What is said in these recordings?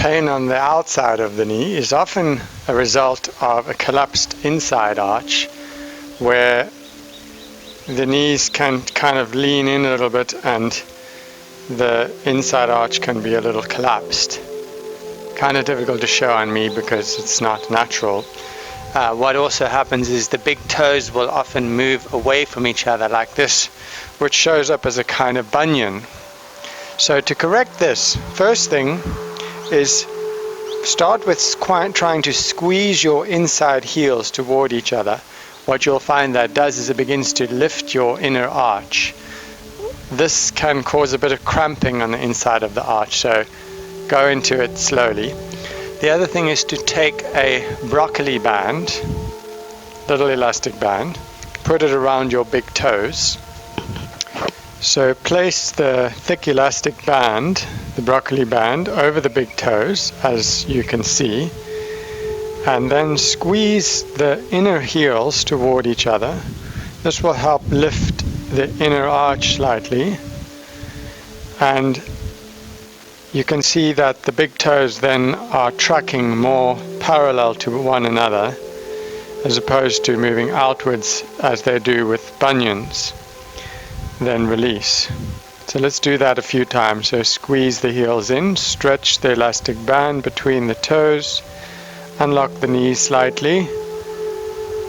Pain on the outside of the knee is often a result of a collapsed inside arch where the knees can kind of lean in a little bit and the inside arch can be a little collapsed. Kind of difficult to show on me because it's not natural. What also happens is the big toes will often move away from each other like this, which shows up as a kind of bunion. So to correct this, first thing is start with trying to squeeze your inside heels toward each other. What you'll find that does is it begins to lift your inner arch. This can cause a bit of cramping on the inside of the arch, so go into it slowly. The other thing is to take a broccoli band, little elastic band, put it around your big toes. So place the thick elastic band, the broccoli band, over the big toes, as you can see, and then squeeze the inner heels toward each other. This will help lift the inner arch slightly, and you can see that the big toes then are tracking more parallel to one another as opposed to moving outwards as they do with bunions. Then release. So let's do that a few times. So squeeze the heels in, stretch the elastic band between the toes, unlock the knees slightly,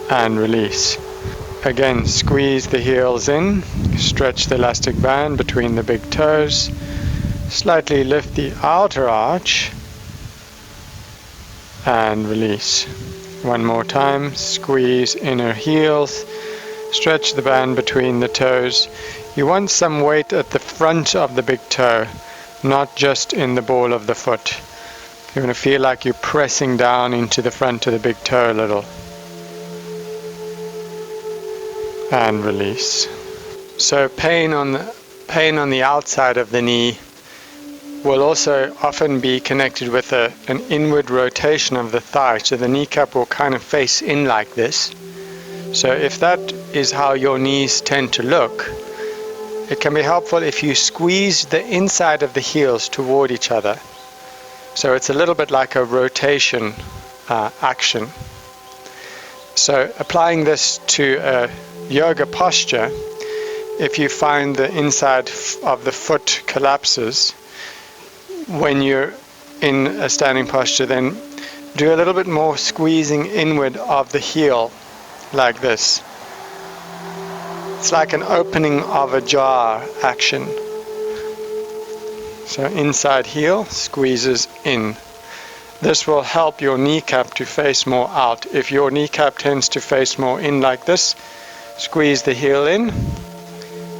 and release. Again, squeeze the heels in, stretch the elastic band between the big toes, slightly lift the outer arch, and release. One more time, squeeze inner heels, stretch the band between the toes. You want some weight at the front of the big toe, not just in the ball of the foot. You're going to feel like you're pressing down into the front of the big toe a little. And release. So pain on the outside of the knee will also often be connected with an inward rotation of the thigh. So the kneecap will kind of face in like this. So if that is how your knees tend to look, it can be helpful if you squeeze the inside of the heels toward each other. So it's a little bit like a rotation action. So applying this to a yoga posture, if you find the inside of the foot collapses when you're in a standing posture, then do a little bit more squeezing inward of the heel like this. It's like an opening of a jar action. So inside heel squeezes in. This will help your kneecap to face more out. If your kneecap tends to face more in like this, squeeze the heel in.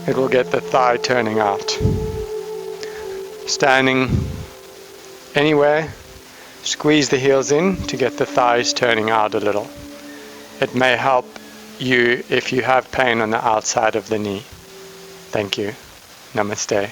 It will get the thigh turning out. Standing anywhere, squeeze the heels in to get the thighs turning out a little. It may help you if you have pain on the outside of the knee. Thank you. Namaste.